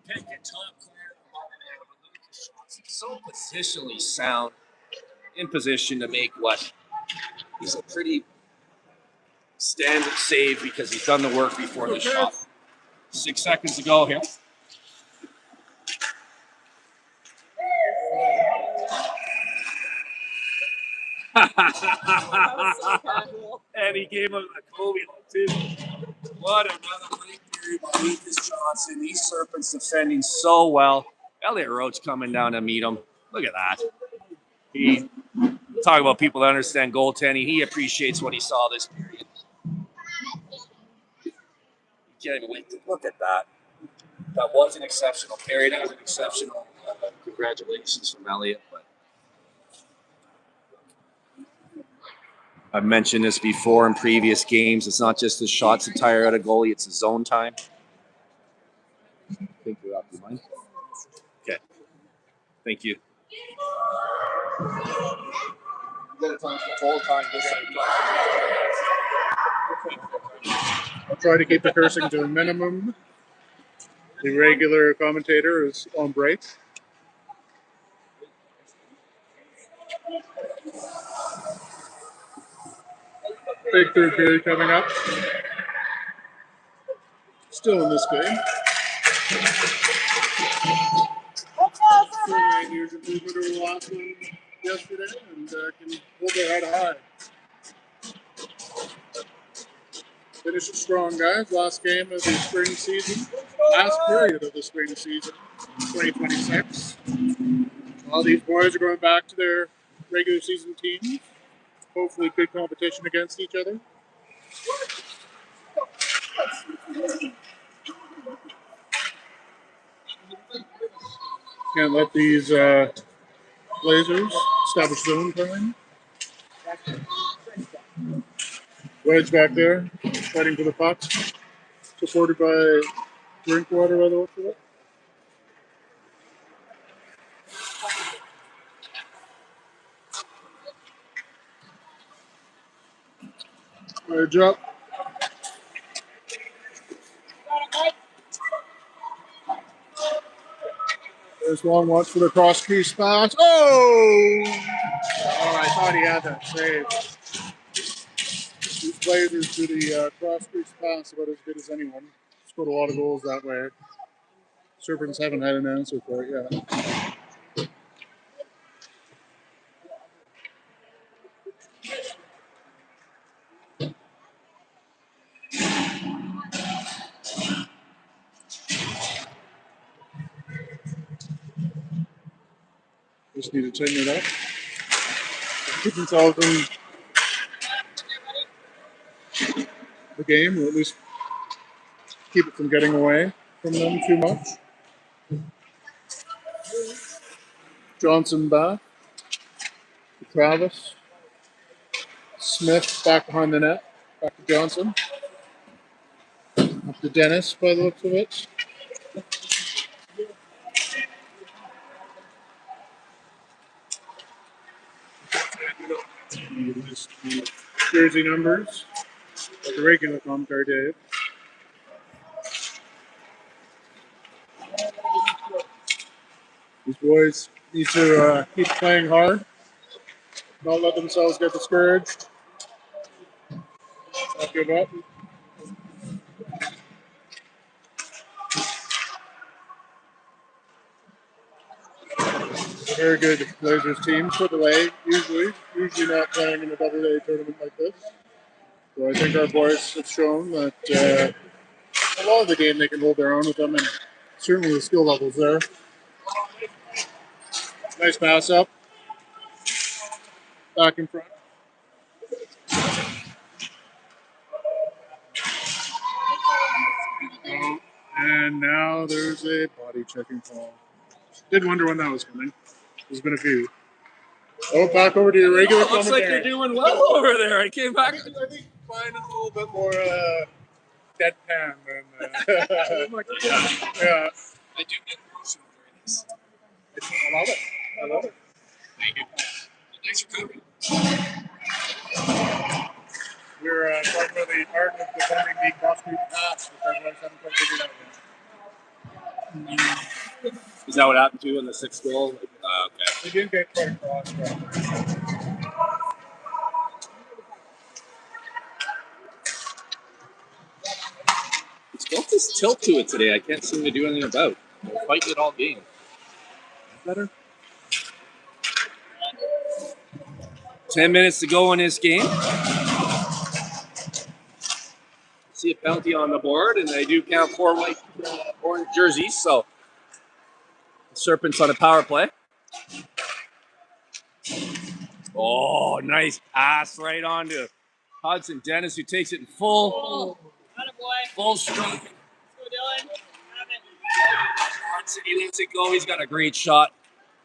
S1: picked a top corner. So positionally sound, in position to make what is a pretty standard save because he's done the work before the shot. 6 seconds to go here. And he gave him a Kobe look too. What another great period by Lucas Johnson. These Serpents defending so well. Elliot Roach coming down to meet him. Look at that. He talk about people that understand goaltending. He appreciates what he saw this period. You can't even wait to look at that. That was an exceptional period. That was an exceptional congratulations from Elliot. But I've mentioned this before in previous games. It's not just the shots that tire out a goalie, it's the zone time. I think you're off your mind. Okay. Thank you.
S2: I'll try to keep the cursing to a minimum. The regular commentator is on break. Big third period coming up. Still in this game. Here's improvement over the last one yesterday and can hold their head high. Finish it strong, guys. Last game of the spring season. Last period of the spring season, 2026. All these boys are going back to their regular season teams. Hopefully good competition against each other. Can't let these Blazers establish zone time. Wedge back there, fighting for the puck. Supported by Drinkwater by the look of it. Wedge up. There's long watch for the cross crease pass. Oh! I thought he had that save. These Blazers do the cross crease pass about as good as anyone. Scored a lot of goals that way. Serpents haven't had an answer for it yet. Just need to tighten it up. Keep themselves in the game, or at least keep it from getting away from them too much. Johnson back. Travis. Smith back behind the net. Back to Johnson. Up to Dennis by the looks of it. Jersey numbers. Like the regular commentary, Dave. These boys need to keep playing hard. Not let themselves get discouraged. Not give up. Very good Blazers team. AAA, usually not playing in a AA tournament like this. So I think our boys have shown that a lot of the game they can hold their own with them, and certainly the skill levels there. Nice pass up. Back in front. Oh, and now there's a body checking call. Did wonder when that was coming. There's been a few. Oh, back over to your regular
S1: looks like you're doing well over there. I came back.
S2: I think mine is a little bit more deadpan than. Yeah.
S1: I do get emotional during this.
S2: I love it. I love it.
S1: Thank you. Thanks for coming.
S2: We're talking about the art of defending the cross street pass, which everyone's having trouble figuring out yet.
S1: Is that what happened to you in the sixth goal? Okay.
S2: They didn't get quite across. Right?
S1: It's got this tilt to it today. I can't seem to do anything about. We're fighting it all game. Better. 10 minutes to go in this game. See a penalty on the board, and they do count 4 white orange jerseys. So Serpents on a power play. Oh, nice pass right onto Hudson Dennis, who takes it in full stroke. Hudson, he lets it go. He's got a great shot.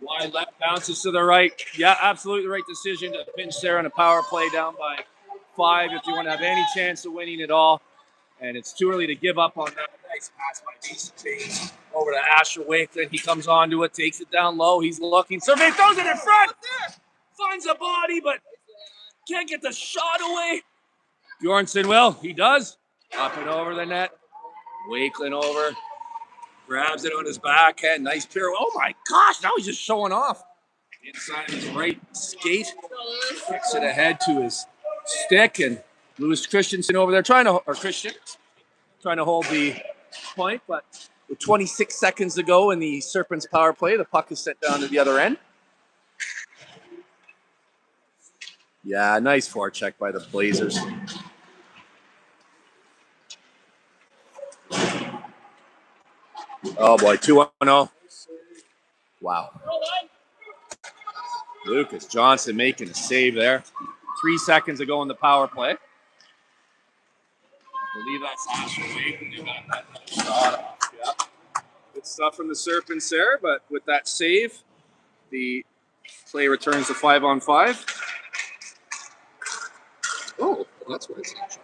S1: Wide left, bounces to the right. Yeah, absolutely the right decision to pinch there on a power play down by 5 if you want to have any chance of winning it all. And it's too early to give up on that. Nice pass by Mason James over to Asher Wakeland. He comes onto it, takes it down low. He's looking. Survey throws it in front. Finds a body, but can't get the shot away. Bjornsson will. He does. Up and over the net. Wakeland over. Grabs it on his backhand. Nice pirouette. Oh my gosh, now he's just showing off. Inside his right skate. Kicks it ahead to his stick, and Lewis Christensen over there trying to hold the point, but with 26 seconds to go in the Serpents power play, the puck is sent down to the other end. Yeah, nice forecheck by the Blazers. Oh boy, 2-0. Wow. Lucas Johnson making a save there. 3 seconds to go in the power play. I believe that's Asher Wakeland who got that shot off. Yeah. Good stuff from the Serpents there, but with that save, the play returns to 5-on-5. Oh, that's what it's not.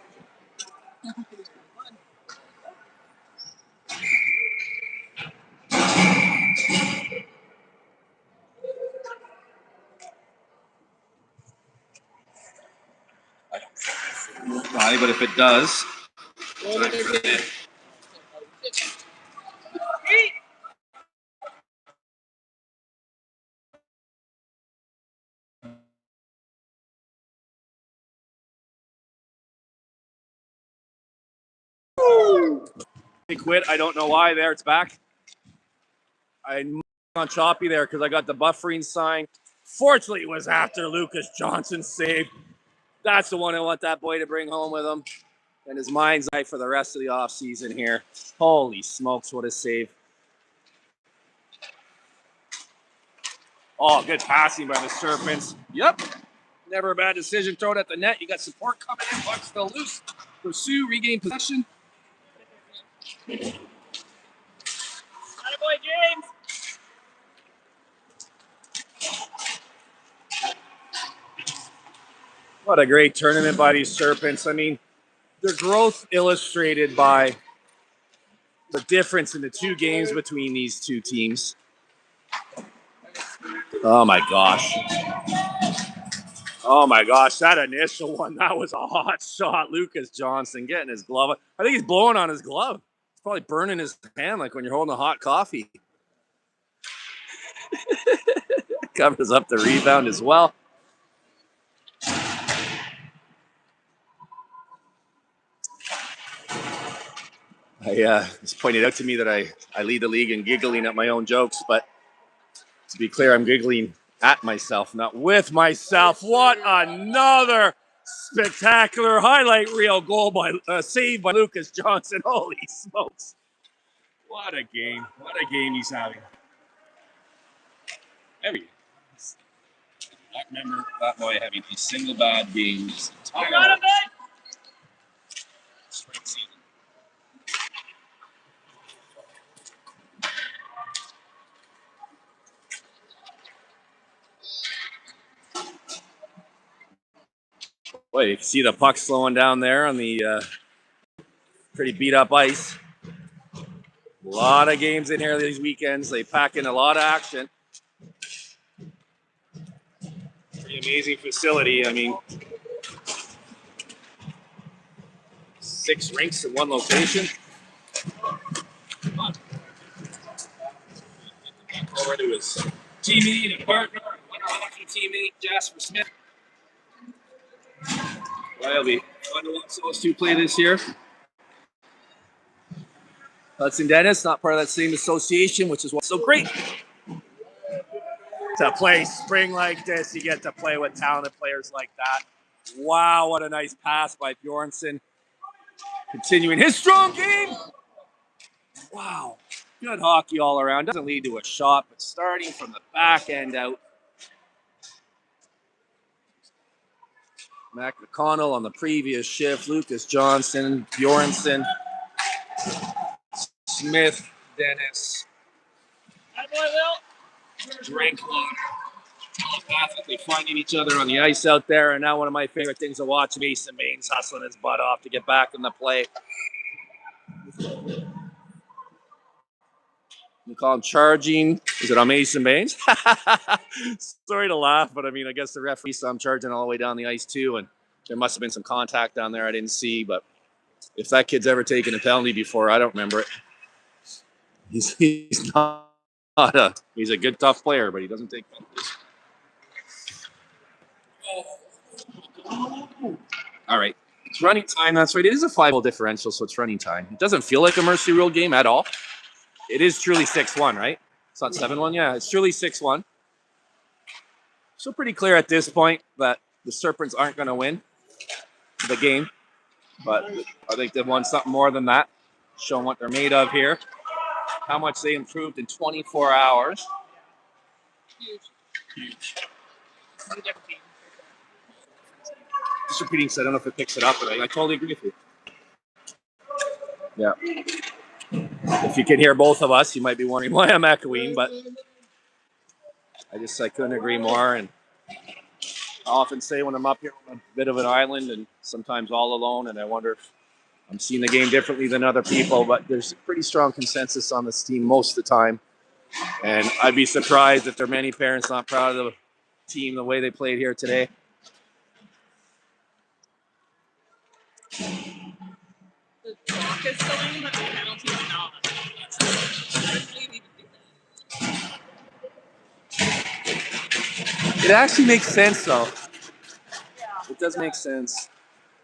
S1: But if it does, they quit. I don't know why. There, it's back. I'm on choppy there because I got the buffering sign. Fortunately, it was after Lucas Johnson saved. That's the one I want that boy to bring home with him. And his mind's eye for the rest of the offseason here. Holy smokes, what a save. Oh, good passing by the Serpents. Yep. Never a bad decision. Throw it at the net. You got support coming in. Puck still loose. Pursue, regain possession.
S3: Attaboy, James.
S1: What a great tournament by these Serpents. I mean, their growth illustrated by the difference in the two games between these two teams. Oh my gosh. Oh my gosh, that initial one, that was a hot shot. Lucas Johnson getting his glove. I think he's blowing on his glove. It's probably burning his hand like when you're holding a hot coffee. Covers up the rebound as well. It's pointed out to me that I lead the league in giggling at my own jokes, but to be clear, I'm giggling at myself, not with myself. What another spectacular highlight reel goal by save by Lucas Johnson. Holy smokes. What a game. What a game he's having. I remember that boy having a single bad game this entire spring season. Boy, you can see the puck slowing down there on the pretty beat up ice. A lot of games in here these weekends. They pack in a lot of action. Pretty amazing facility. I mean, 6 rinks in one location. Over to his teammate and partner, winter hockey teammate, Jasper Smith. Well, it'll be fun to watch those two play this year. Hudson Dennis, not part of that same association, which is what's so great. To play spring like this, you get to play with talented players like that. Wow, what a nice pass by Bjornsson. Continuing his strong game. Wow, good hockey all around. Doesn't lead to a shot, but starting from the back end out. Mac McConnell on the previous shift. Lucas Johnson, Bjornsson, Smith, Dennis, Drinkwater, telepathically finding each other on the ice out there. And now one of my favorite things to watch, Mason Baines hustling his butt off to get back in the play. You call him charging. Is it on Mason Baines? Sorry to laugh, but I mean, I guess the referee saw him charging all the way down the ice too, and there must have been some contact down there I didn't see. But if that kid's ever taken a penalty before, I don't remember it. He's he's a good tough player, but he doesn't take penalties. All right, it's running time. That's right. It is a 5-0 differential, so it's running time. It doesn't feel like a mercy rule game at all. It is truly 6-1, right? It's not 7-1. Yeah, it's truly 6-1. So pretty clear at this point that the Serpents aren't going to win the game, but I think they've won something more than that, showing what they're made of here, how much they improved in 24 hours. Huge. Just repeating, so I don't know if it picks it up, but I totally agree with you. Yeah. If you can hear both of us, you might be wondering why I'm echoing, but I couldn't agree more. And I often say when I'm up here on a bit of an island and sometimes all alone, and I wonder if I'm seeing the game differently than other people, but there's a pretty strong consensus on this team most of the time. And I'd be surprised if there are many parents not proud of the team the way they played here today.
S3: The clock is going, but the penalty is not.
S1: It actually makes sense, though. It does make sense,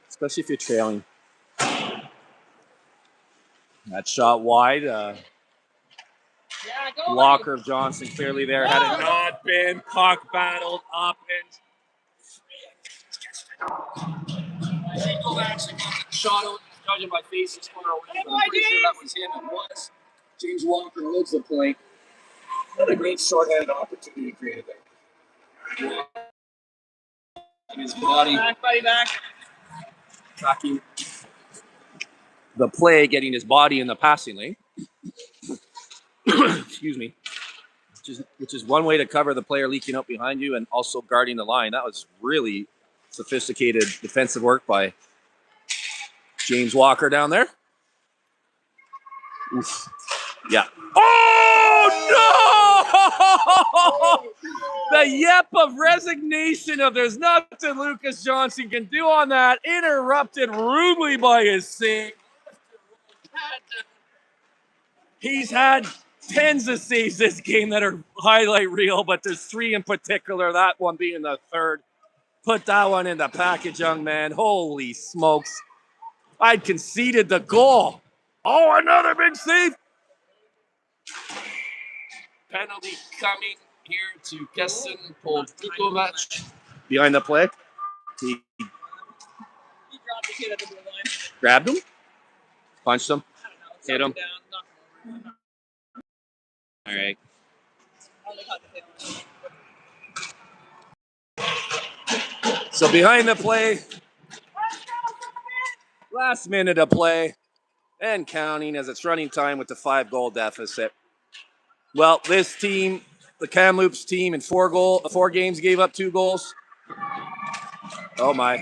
S1: especially if you're trailing. That shot wide. Blocker of Johnson clearly there. Had it not been puck battled up and Eagle actually got the shot out, judging by faces far away. I'm pretty sure that was him. It was. James Walker holds the point. What a great shorthanded opportunity created there. His body.
S3: Back, buddy, back.
S1: Tracking the play, getting his body in the passing lane. Excuse me. Which is one way to cover the player leaking up behind you and also guarding the line. That was really Sophisticated defensive work by James Walker down there. Oof. Yeah. Oh, no! The yep of resignation of there's nothing Lucas Johnson can do on that. Interrupted rudely by his save. He's had tens of saves this game that are highlight reel, but there's 3 in particular, that one being the third. Put that one in the package, young man. Holy smokes. I'd conceded the goal. Oh, another big save. Penalty coming here to Kesson Poljukovac. Behind the play. He
S3: dropped the kid at the blue line.
S1: grabbed him, punched him, hit him.
S3: Down, knocked him over.
S1: All right.
S3: Only caught the tail.
S1: So behind the play, last minute of play, and counting as it's running time with the 5-goal deficit. Well, this team, the Kamloops team, in 4 games gave up 2 goals. Oh my.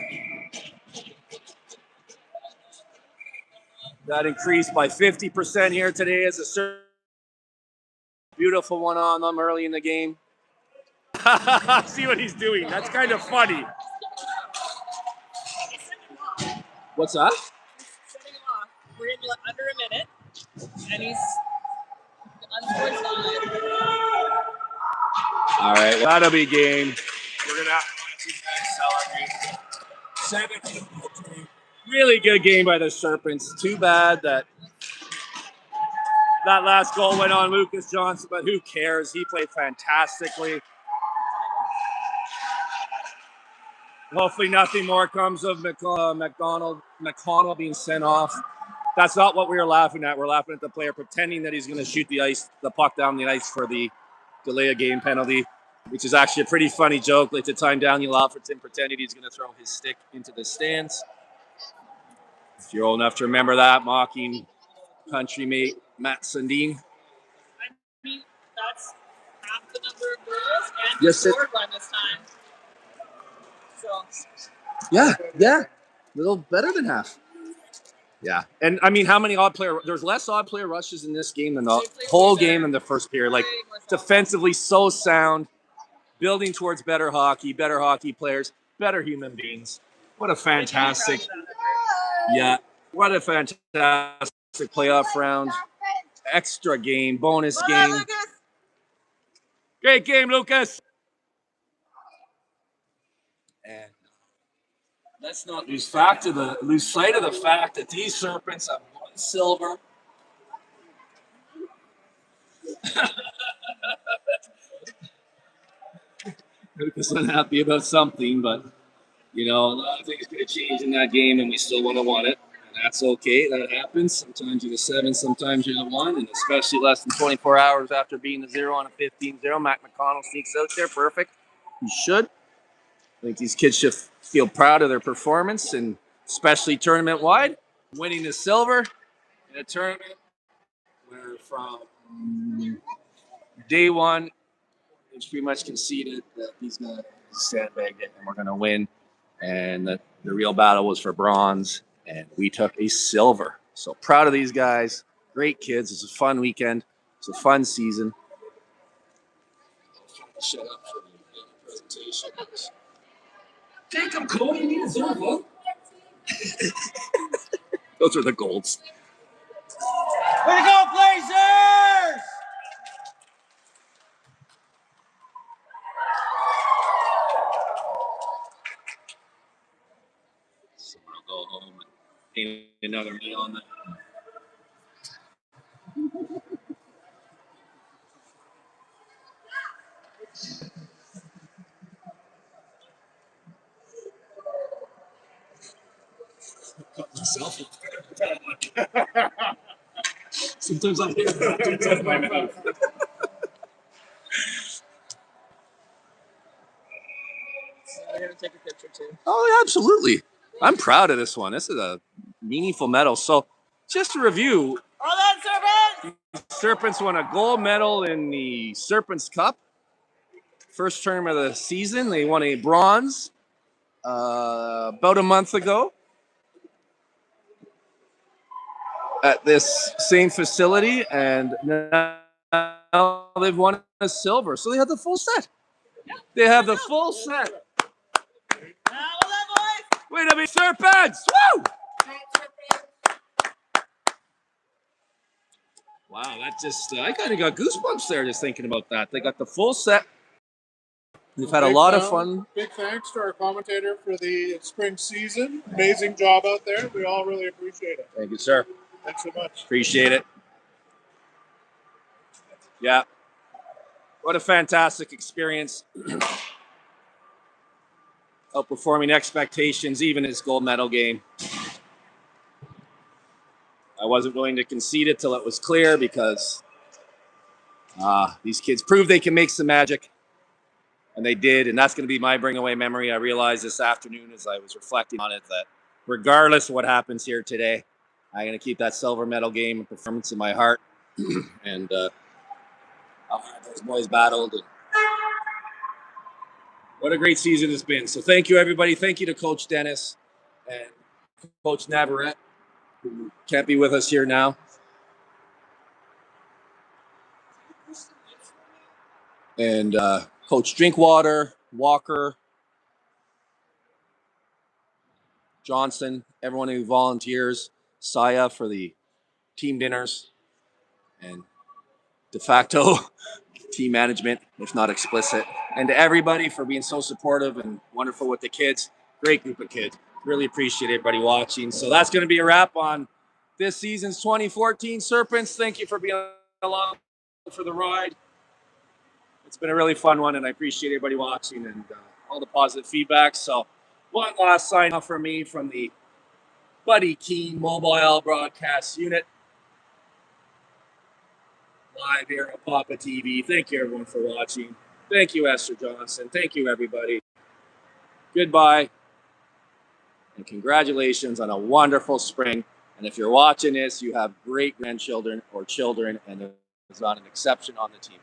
S1: That increased by 50% here today as a beautiful one on them early in the game. See what he's doing. That's kind of funny. What's that?
S3: Setting him off. We're in under a minute, and he's unfortunate.
S1: All right, well, that'll be game. We're gonna have to let you guys celebrate. 7-2. Really good game by the Serpents. Too bad that last goal went on Lucas Johnson, but who cares? He played fantastically. Hopefully nothing more comes of McConnell being sent off. That's not what we were laughing at. We're laughing at the player pretending that he's going to shoot the puck down the ice for the delay of game penalty, which is actually a pretty funny joke. Like the time Daniel Alfredson pretended he's going to throw his stick into the stands. If you're old enough to remember that, mocking country mate Matt Sundin.
S3: I mean, that's half the number of goals and
S1: Yes,
S3: scored one this time. So.
S1: Yeah, a little better than half. Yeah, and I mean, how many there's less odd player rushes in this game than the whole game in the first period. Like, defensively so sound, building towards better hockey players, better human beings. What a fantastic playoff round. Extra game, bonus game. Great game, Lucas. And let's not lose sight of the fact that these Serpents have 1 silver. Lucas unhappy about something, but a lot of things could have changed in that game, and we still would have won it. And that's okay. That happens. Sometimes you're the 7, sometimes you're the 1, and especially less than 24 hours after being the 0 on a 15-0. Mac McConnell sneaks out there. Perfect. He should. I think these kids should feel proud of their performance, and especially tournament-wide, winning the silver in a tournament where from day one, it's pretty much conceded that he's going to sandbag it and we're going to win. And the real battle was for bronze, and we took a silver. So proud of these guys. Great kids. It's a fun weekend. It's a fun season. Shut up for the presentation. Take them, Cody. You need a silver. Those are the golds.
S4: Way to go, Blazers!
S1: So I'll go home and paint another meal on that. Sometimes I hear it my mouth.
S3: We're going to take a picture too.
S1: Oh, absolutely. I'm proud of this one. This is a meaningful medal. So just to review,
S3: All that, Serpents!
S1: Serpents won a gold medal in the Serpents Cup. First tournament of the season. They won a bronze about a month ago at this same facility, and now they've won a silver. So they have the full set. They have the full set. Wait a minute, Serpents! Woo! Wow, that just, I kind of got goosebumps there just thinking about that. They got the full set. We've had a lot of fun.
S2: Big thanks to our commentator for the spring season. Amazing job out there. We all really appreciate it.
S1: Thank you, sir.
S2: Thanks so much.
S1: Appreciate it. Yeah. What a fantastic experience. Outperforming expectations, even his gold medal game. I wasn't willing to concede it till it was clear because these kids proved they can make some magic. And they did, and that's going to be my bring-away memory. I realized this afternoon as I was reflecting on it that regardless of what happens here today, I'm going to keep that silver medal game and performance in my heart. And those boys battled. And what a great season it's been. So thank you, everybody. Thank you to Coach Dennis and Coach Navarrete, who can't be with us here now. And Coach Drinkwater, Walker, Johnson, everyone who volunteers, Saya for the team dinners, and de facto team management, if not explicit. And to everybody for being so supportive and wonderful with the kids. Great group of kids. Really appreciate everybody watching. So that's going to be a wrap on this season's 2014 Serpents. Thank you for being along for the ride. It's been a really fun one, and I appreciate everybody watching and all the positive feedback. So one last sign off from me from the Buddy Keene mobile broadcast unit. Live here at Papa TV. Thank you, everyone, for watching. Thank you, Esther Johnson. Thank you, everybody. Goodbye, and congratulations on a wonderful spring. And if you're watching this, you have great grandchildren or children, and there's not an exception on the team.